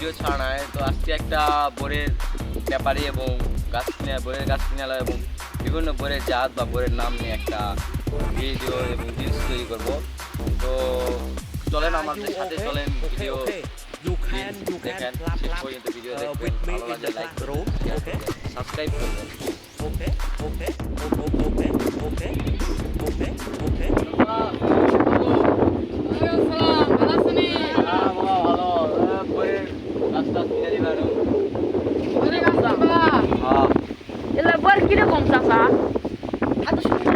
Video ছাড়া নাই। তো আজকে একটা বোরের ব্যাপারে এবং বোরের গাছ কিনালা এবং বিভিন্ন বোরের জাত বা বোরের নাম নিয়ে একটা ভিডিও এবং রিলস তৈরি করবো। তো চলেন আমাদের সাথে চলেন, ভিডিও দেখেন, শেষ পর্যন্ত ভিডিও দেখবেন, ভালো লাগলে লাইক করবেন, শেয়ার করবেন, সাবস্ক্রাইব করবেন। কিরকম চাষা এত সুন্দর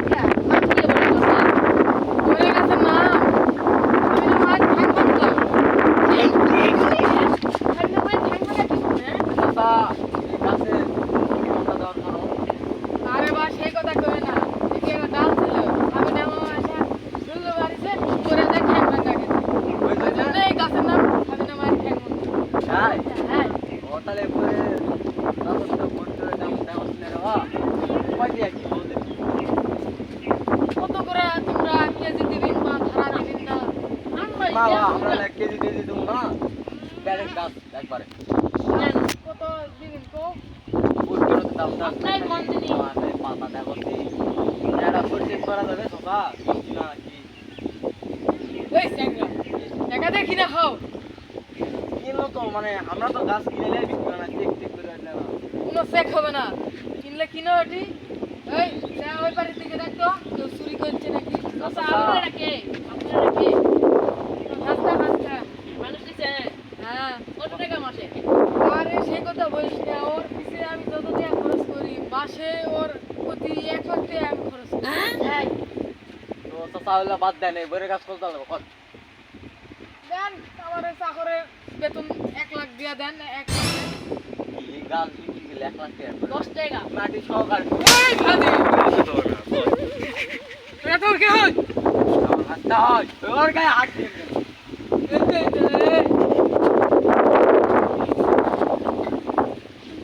আরে বা সেই কথা কই না একে ডাল ছিল আমি নাম আসা দুলো বাড়িতে করে দেখ ঠ্যাং ভাঙা গেছে ওই জন্য এই গাছের নাম আমি নাম আর ঠ্যাং তাই হ্যাঁ ওটালে পরে রাস্তা বড় দাম দাম শুনে রা কই দিয়া কি বলতে কত করে তোমরা কেজি দিবেন বা ধারা দিবেন না বাবা আমরা 1 কেজি দিয়ে দিই না ডাইরেক্ট গাছ একবারে কত দিবেন কো বুঝছো তো দাম দাম আপনাই কোন দিন মানে পাতা দেখছি যারা পরচেজ করা যাবে সবা না কি এই স্যাংরা টাকা দেখি না খাও কিনলো তো মানে আমরা তো গাছ কিনলে বিক্রি না চেক চেক করে না কোনো চেক হবে না কিনলে কিনো ওটি এই যা ওই বাড়ি থেকে দেখতো কেউ চুরি করছে নাকি আপনারা কে হাসতা হাসতা মানুষ দিছে হ্যাঁ কত টাকা মাসে আরে সেই কথা বলিস না ওর পিছে আমি যত টাকা খরচ করি মাসে ওর প্রতি 1 লাখ টাকা আমি খরচ করি হ্যাঁ তো চাচাওলা বাদ দেন এবারে গাছ করতে হবে কত দেন আমার চাকরের বেতন 1 লাখ দিয়া দেন 1 লাখ এই গাছ বিক্রি করলে 1 লাখ টাকা 10 টাকা মাটি সহকারে এই খাদি এটা তোর কে হয় আমার হাতটা হয় ওর গায়ে হাত দিয়ে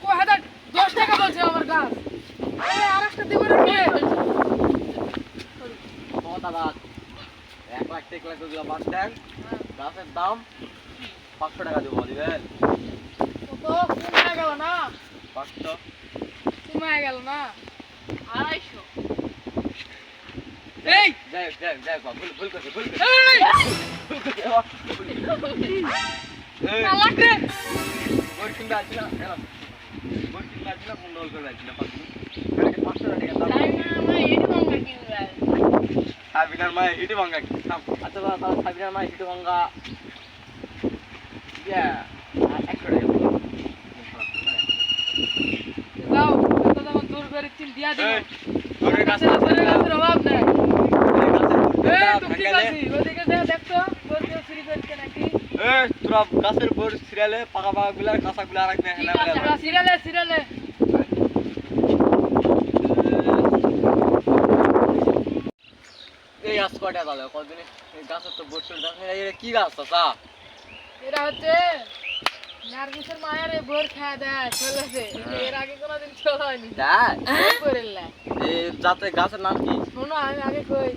ও হাজার 10 টাকা বলছে আমার গাছ এই আরেকটা দিব নাকি কথা বাদ 1 লাখ টাকা গুলো বাদ দেন গাছের দাম 500 টাকা দেবো দিবেন তো কমে গেল না 500 কমে গেল না 250 এই যাই ভুল করছি না লাগবে ওর কিনবে আছে না ওর কিনবে আছে না মন্ডল করে আছে না 500 টাকা দাম সাবিনার মায়ের হিটে ভাঙ্গা কিনতাম আচ্ছা তাহলে সাবিনার মায়ের হিটে ভাঙ্গা ইয়া 100 টাকা যাও কত দাম দূর করে চিন দিয়া দিও ওরে গাছ গাছের অভাব নাই এই তুমি ঠিক ভাঙ্গালে আছি ওদিকে যা দেখতো তোর কেউ চুরি করছে নাকি তোরা গাছের বোর সিরিয়ালে পাকা পাকা গুলা কাঁচা গুলা রাখবে সিরালে সিরালে এই গাছ কয়টা তাহলে কতদিনে এই গাছের তো বোর চলে যাচ্ছে এটা কি গাছ চাচা এরা হচ্ছে নার্গিসের মায়ের বোর খাওয়া দেয় চলেছে এর আগে কোনোদিন চলা হয়নি তাই করেলা এই যাতে গাছের নাম কি শোনো আমি আগে কই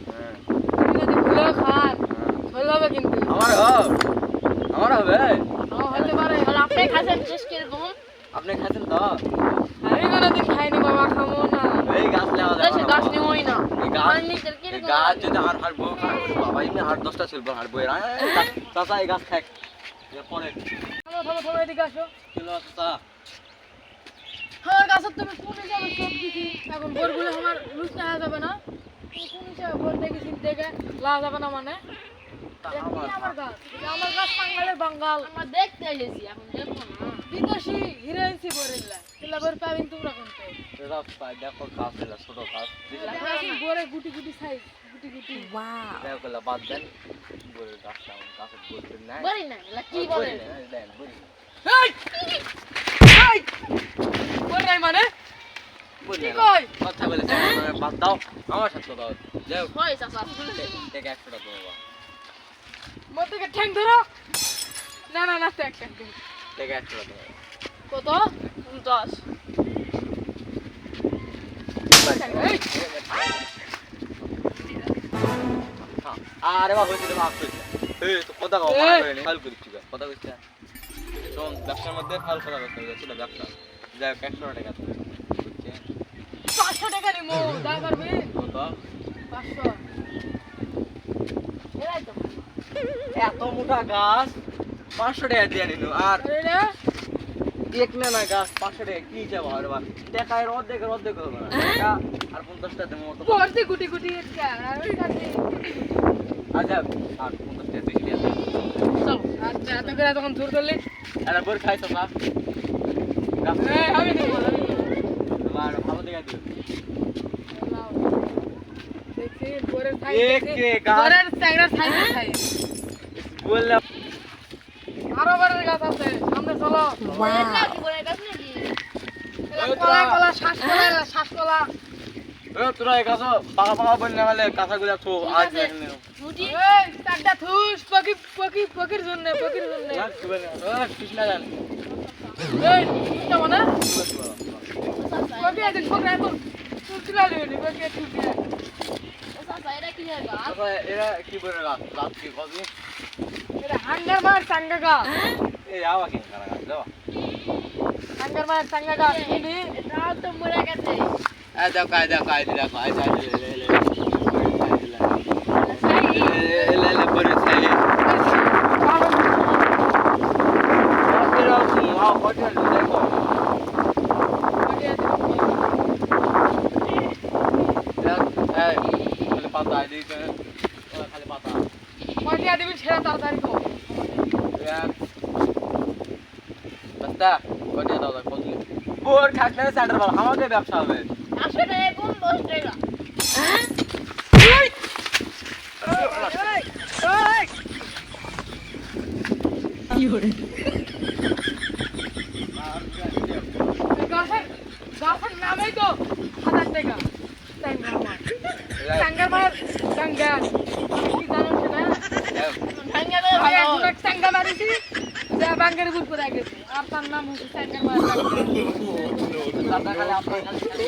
তুমি যদি ভুলেও খান চলে হবে কিন্তু আমার হবে হতে পারে আপনি খাচ্ছেন টেস্ট কিরকম আপনি খাচ্ছেন তো আমি কোনোদিন খাইনি বাবা খাবো না এই গাছ নেওয়া যাবে গাছ নিবই না এই গাছ যদি আর বউ খায় বাবা এমনি আর 10টা ছিল আর বউয়ের চাচা এই গাছ খাক পরে থামো এদিকে আসো কিলো চাচা আমার গাছের তুমি কোন হিসাবে চোখ দিছি এখন বোরগুলো আমার লুজ না যাবে না তুমি কোন হিসাবে বোর দেখেছি দেখে লা যাবে না মানে আমার গাছ বাঙালের বাঙ্গাল আমরা দেখতে এসেছি এখন দেখো না বিদেশি হিরোইনসি বোরেলা এলা বোর পাবেন তোমরা কোনতে এটা দেখো গাছ এলা ছোট গাছ বোরে গুটি গুটি সাইজ গুটি ওয়াও দেখো এলা বাদ দেন বোরের গাছটা গাছের বোর নাই বলি না এলা কি বলে দেন বলি এই বোর নাই মানে বলি কি কই কথা বলে বাদ দাও আমার সাথে দাও যাও কই চাচা থেকে 100 টাকা দেবো মধ্যে ঠ্যাং ধরো না ট্যাং থেকে 100 টাকা দেবো কত 10 আরে বাবা হইছে ভাগ কইছে এই তো কথা কও মার করে নি ফাল করিস কথা কইছ না শোন ব্যবসার মধ্যে ফাল করা ব্যবসা ছিল ব্যবসা যাই 100 টাকা তো বুঝছেন 500 টাকা নিমু দা পারবে কত 500 এরাই তো এত মোটা গাছ 500 টাকা দিয়ে নিল আর আরে রে এক না গাছ 500 টাকা কি যাবো আর বা টাকার অর্ধেক হবে না টাকা আর 50 টাকা দেবো মতো পড়তে গুটি গুটি একটা আর ওই কাছে আচ্ছা আর 50 টাকা বেশি দিয়ে চল আচ্ছা এত করে তখন দূর করলি আরে বর খাইছো না গাছ এই আমি নিব তোমার ভালো দেখা দিও দেখি পরের সাইজ এক কে গাছ পরের ট্যাংরা সাইজ আছে বললাম আরো পরের গাছ আছে সামনে চলো এটা কি বলে গাছ নাকি? কলা কলা শ্বাস কলা ও তোরা এই গাছ পাকা পাকা বন না গেলে কাঁচাগুলা তো আজ দেখনে মুটি এই টাকটা থুস পকির জন্য আর কি বলে ও কৃষ্ণ জান এই এটা মানে পকি আছে পকি আছে তুই তুলা লইনি পকি তুই চাচা এটা কি হয় গাছ? আচ্ছা এরা কি বলে গাছ কি কবি এটা হাঙ্গার মার টাঙ্গা গাছ এই আওয়া কি করা গাছ দাও হাঙ্গার মার টাঙ্গা গাছ চিনি এটাও তো মরে গেছে। আই দাও আই লে পরে খাই এরা আও কত দেখো এই খালি পাতা দিতে খালি পাতা কয়টা দিবি ছেড়া তাড়াতাড়ি কো বস্তা কত দাও কত বোর খাসলে সেন্টার বল আমাদের ব্যবসা হবে আসলে এখন 10 টাকা। গাছের নামেই তো 1000 টাকা টাঙ্গার মার টাঙ্গা কি জানো সেটা ভাঙা দেবে ভাই ভালো। এক টাঙ্গা মারিছি যা বাঙ্গারে বুট করে গেছে আর তার নাম হচ্ছে টাঙ্গার মার দাদা খালি আপনার খালি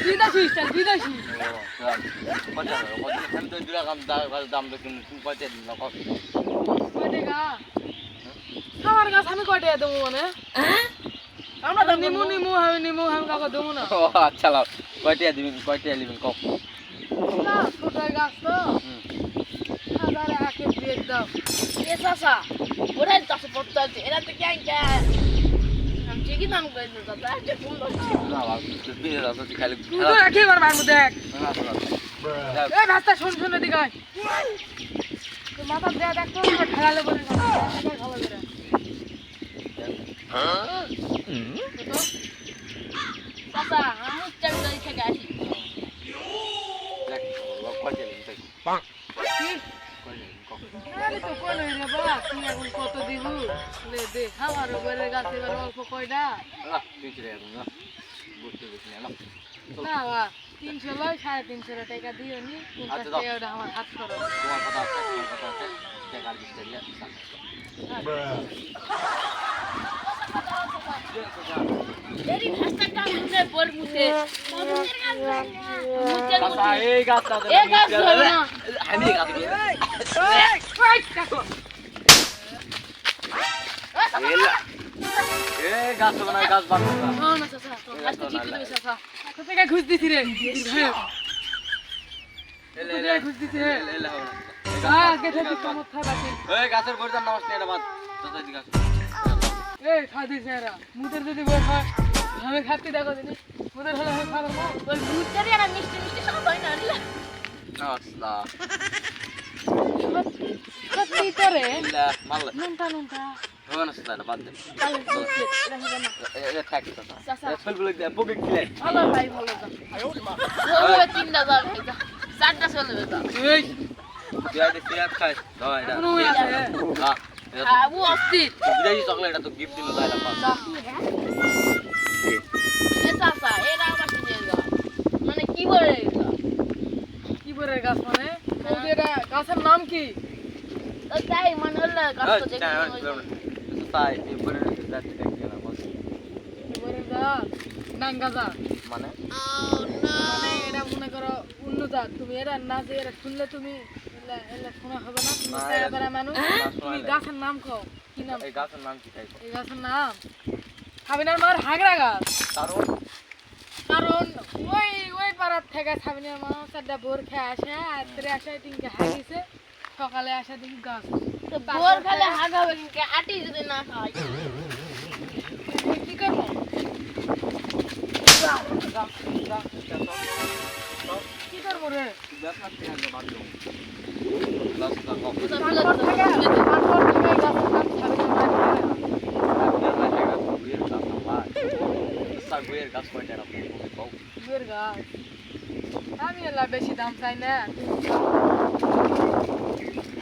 বিদেশি স্টাইল বিদেশি দাম তো কিন্তু কয়টা দিন না কত কয় টাকা আমার গাছ আমি কয় টাকা দেবো মানে আমরা তো নিমু আমি কাউকে দেবো না ও আচ্ছা লাও কয়টা দিবেন কয়টা নেবেন কম না ছোট গাছ তো হাজারে একে দিয়ে দাও এ চাচা ওরা চাষে পড়তে আছে এরা তো কেন আমি ঠিকই দাম করে দিই চাচা একটা ফোন ধরছি না বাবা তুই রাতে তুই খালি তুই তো একেবার মারবো দেখ এই ভাস্তা শুন এদিকে আয় তুই মাথা দেয়া দেখতো না ঢালালে বলে খাবার করে চাচা আমি চাল চাল থেকে আসি আরে তো কোন রে বাবা তুই এখন কত দিব লে দে আমার উপরে গাছে এবার অল্প কয়টা না বা 300 লয় 350 টাকা দিও নি 50 টাকা ওটা আমার হাত করো এরি ভাষা কাম মুছে পড় মুছে মুছে এই গাছটা এ গাছ ধরো না আমি গাছ এই গাছ না গাছ বাদ না চাচা আজকে ঠিক করে চাচা কত টাকা ঘুষ দিছি রে ঘুষ দিছি রে হ্যাঁ আজকে থেকে কমত খাই বাকি এই গাছের বড় নামাজ নেই এটা বাদ চাচা দিকে এই খাই দিছে এরা মুদের যদি বই হয় আমি খাচ্ছি দেখো দিদি মুদের হলে আমি খাবো না ওই ভুট্টারি আর মিষ্টি মিষ্টি সব হয় না রে আসলা সত্যি করে ইল্লা মাল নুনটা ভগবান আসলা বাদ দে তাহলে বুঝতে এটা হবে না এটা থাক চাচা চাচা ফুলগুলো দে পকে খেলে ভালো ভাই ভালো যা ওই তিনটা যা ভাই যা চারটা চলে যা এই তুই আইতে সিরাপ খাস দাও এটা কোনো আছে হ্যাঁ আবু অস্থির বিদেশি চকলেট এটা তো গিফট দিল তাইলা পাস এ চাচা এরা আমার দিয়ে যা মানে কি বলে এটা কি বলে গাছ মানে বৌদি এটা গাছের নাম কি তো তাই মানে হলো গাছটা দেখতে তাই এবারে যাচ্ছে দেখতে না বস কি বলে গাছ নাঙ্গা গাছ মানে মানে এটা মনে করো অন্য জাত তুমি এরা না যে এরা শুনলে তুমি এলা এলা শোনা হবে না তুমি না, ছায়া এলা- বেড়া মানুষ না, শোনা তুমি নাই। গাছের নাম খাও কি নাম এই গাছের নাম কি তাই কও? এই গাছের নাম সাবিনার মার হাগরা গাছ কারণ কারণ ওই ওই পাড়ার থেকে সাবিনার মা চারটা ভোর খেয়ে আসে রাত্রে আসে তিনকে হাগিছে সকালে আসে দেখি গাছ তো ভোর খেলে হাগাবে কিন্তু আটি যদি না খাই কি করবো কি করবো রে গাছের থেকে আগে বাদ দাও। গাছটা কম। তারপর থেকে এই গাছের নাম সাবিনার মার হাগরা বুয়ের গাছ আমার। স্যার, বুয়ের গাছ কয়টা আপনি কও? দুয়ের গাছ আমি এলা বেশি দাম চাই না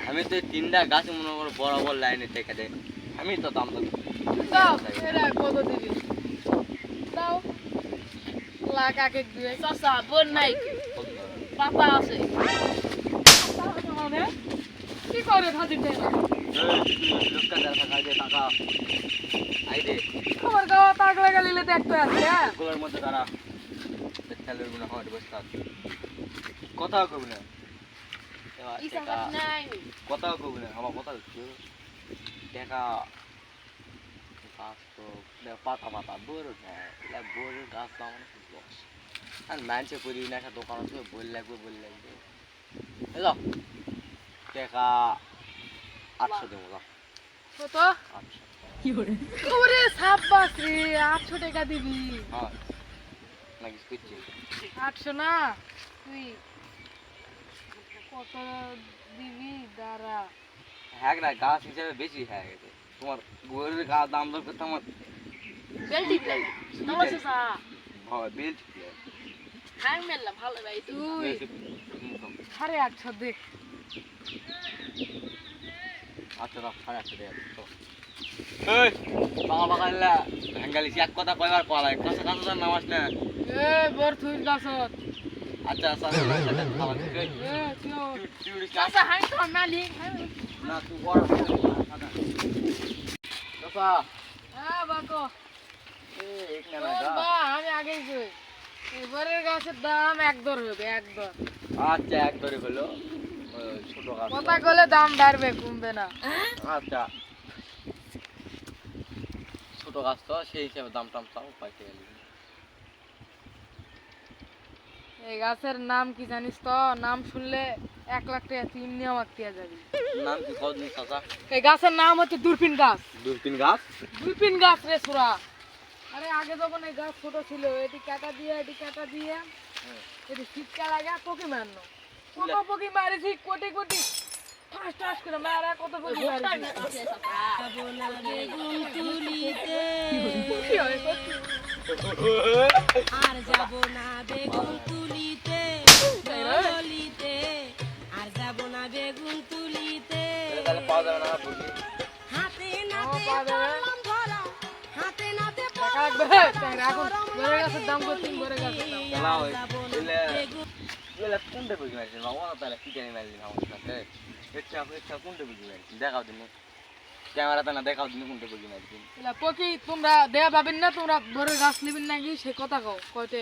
আমি তো এই তিনটা গাছ মনে করো বরাবর লাইনে থেকে দেয়, আমি তো দাম দেবো। দাও এরা কত দিবি দাও লাখ এক এক দুয়ে চাচা বোন নাই পাতা আছে মানে কি করে খাতির দেয় না লোকটা দেখা খাই দে টাকা আই দে আমার গাওয়া পাগলা গালিলে দেখতে আছে হ্যাঁ গোলার মধ্যে তারা ছেলের মনে হয় বসে থাকে, কথাও কবি না। এবার ইসা টাকা নাই কথাও কবি না, আমার কথা হচ্ছে টাকা গাছ তো পাতা পাতা বড় বড় গাছ তো আমার খুব লস। আর মানছে করি না একটা দোকান আছে বল লাগবে এলো টাকা 800 দেবো যাও, কত 800। ওরে সাব্বাস রে 800 টাকা দিবি হ্যাঁ নাকি করছি 800 না তুই কত দিবি দাঁড়া হ্যাঁ না গাছ হিসাবে বেশি হয়ে গেছে তোমার গোয়ের গাছ দাম দর করতে আমার বেল্টি প্লাই তোমার চাচা হয় বেল্ট হাই মেলা ভালো ভাই তুই 850 দে আচ্ছা দাও 850 টাকা তো এই বাবা বাগাইলা ভেঙ্গালি এক কথা কয়বার করা লাগে কাছে কাছে তো নামাজ না এ বর তুই গাছত আচ্ছা আচ্ছা খাবার এ তুই চাচা হাই তো মালিক না তুই বড় চাচা হ্যাঁ বাকো এই না শোন বা আমি আগেই কই এবারের গাছের দাম এক দর হবে এক দর আচ্ছা এক ধরে হলো ছোট গাছ কথা বলে দাম বাড়বে কমবে না আচ্ছা ছোট গাছ তো সেই হিসাবে দাম টাম চাও পাইতে গেলে এই গাছের নাম কি জানিস তো নাম শুনলে 1 লাখ টাকা তুই এমনি আমাকে দিয়ে যাবি নাম কি কদিন চাচা এই গাছের নাম হচ্ছে দূরবীন গাছ দূরবীন গাছ দূরবীন গাছ রে সুরা আরে আগে যখন এই গাছ ছোট ছিল এটি কাটা দিয়ে এটি শীতকাল লাগা পকি মারনো কত পকি মারিছি কোটি কোটি ঠাস ঠাস করে মারা কত পকি মারিছি কি হয় কচি? আর যাব না বেগুন তুলিতে তুলিতে আর যাব না বেগুন তুলিতে তাহলে পাওয়া যাবে না বুঝি হাতে আমার নাতে পা দেবে কলম ধরা হাতে নাতে টাকা লাগবে তাই এখন বড় গাছের দাম করছি বড় গাছের দাম খেলা হয় এলে কোনটা বুঝি মারছেন বাবা তাহলে কি জানি মারলেন আমার সাথে ইচ্ছা কোনটা বুঝি মারছেন দেখাও দিন ক্যামেরাতে না দেখাও দিন কোনটা বুঝি মারছেন এলা পকি তোমরা দেয়া পাবেন না তোমরা বড় গাছ নেবেন নাকি সে কথা কও কয়তে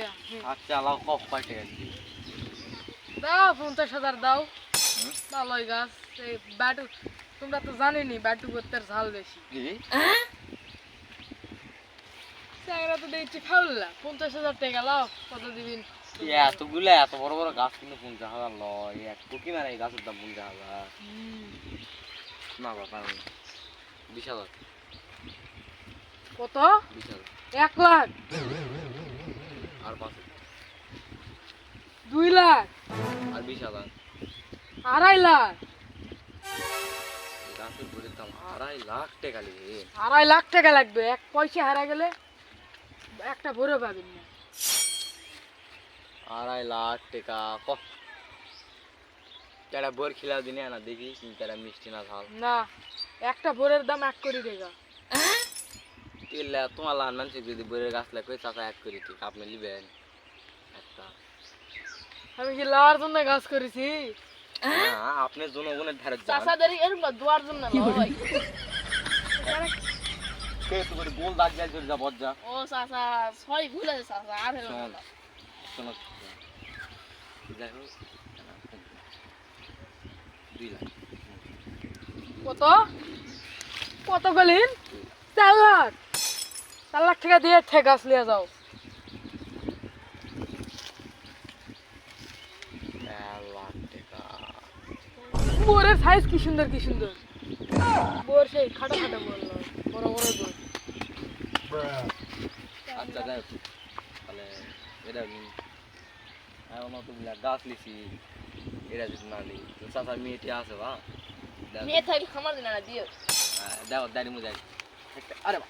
আচ্ছা লাও কফ পাইতে গেছি দাও 50,000 দাও ভালোই গাছ এই ব্যাটু তোমরা তো জানেনি ব্যাটু করতে ঝাল বেশি কি স্যাংরা তো দেখছি খাওয়ালা 50,000 টাকা লাও কত দিবেন এতগুলো এত বড় বড় গাছ কিন্তু 50,000 লয় এক টুকি মারা এই গাছের দাম 50,000 না বাবা 20,000 কত 20,000 1 লাখ আর 5 2 লাখ আর 20,000 2.5 লাখ গাছের বলে দাম 2.5 লাখ টাকা লাগে 2.5 লাখ টাকা লাগবে এক পয়সা হারা গেলে একটা বড় পাবেন না 2.5 লাখ টাকা কত কেডা বোর খিলা দিনে না দেখি কেডা মিষ্টি না ঝাল না একটা বোরের দাম 1 কোটি টাকা তেলা তোমার লান মানুষ যদি বোরের গাছ লাগে চাচা 1 কোটি ঠিক আপনি নিবেন একটা আমি কি লাওয়ার জন্য গাছ করেছি না আপনি জনগণের ধারে যান চাচাদের এরকম দোয়ার জন্য লয় কে তো করে গোল দাগ যায় যা বজ্জা ও চাচা ছয় ভুলে চাচা আর হলো শোন না শোনো যাই হোক 2 লাখ। কত কত বলেন? 4 লাখ। 4 লাখ টাকা দিয়ে গাছ নিয়ে যাও। 4 লাখ টাকা। বোরের সাইজ কি সুন্দর কি সুন্দর। বোর সেই খাটো খাটো বোর নয়, বড় বড় বোর। আচ্ছা যাই হোক, তাহলে এটা এখন অতগুলা গাছ লিছি, এটা যদি না নিই তো চাচার মেয়েটি আছে বা মেয়ে থাকলে খামার দিন না দিও। দেখো দাঁড়ি মুজাই। আরে বা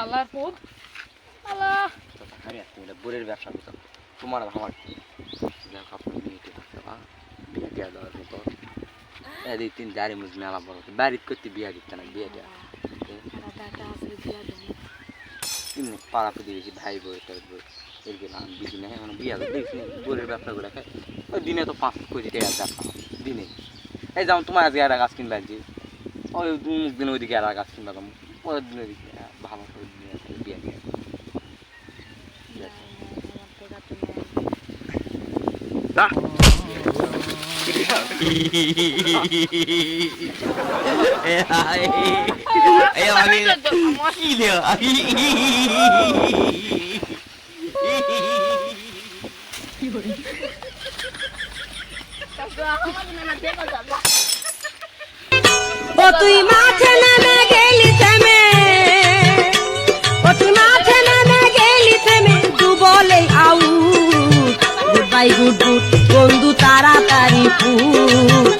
আল্লাহর পুত আল্লাহ। আরে তুমি বোরের ব্যবসা করছো, তোমার আর আমার কি? দেখো আপনার মেয়েটি থাকতে বা বিয়ে দেওয়া দেওয়ার মতো এই 3 দাঁড়ি মুজ মেলা বড় বাড়িতে করতে বিয়ে দিতে না, বিয়ে দেওয়া এমনি পাড়া প্রতিবেশী ভাই বই এরকম আমি বিধি নেই এখন বিয়ে দেখছি বোরের ব্যবসা করে খাই। ওই দিনে তো 5 কোটি টাকা দেখা দিনে। এই যেমন তোমার আজকে একটা গাছ কিনবে আনছি, ওই দিন ওইদিকে একটা গাছ কিনবা কম, পরের দিন ওইদিকে ভালো করে বিয়ে দিয়ে ও তুই মাঠে নামে গেলি থেমে, ও তুই মাঠে নামে গেলি থেমে, তু বলে আউ গুড বাই গুড গুড বন্ধু তাড়াতাড়ি ফুট।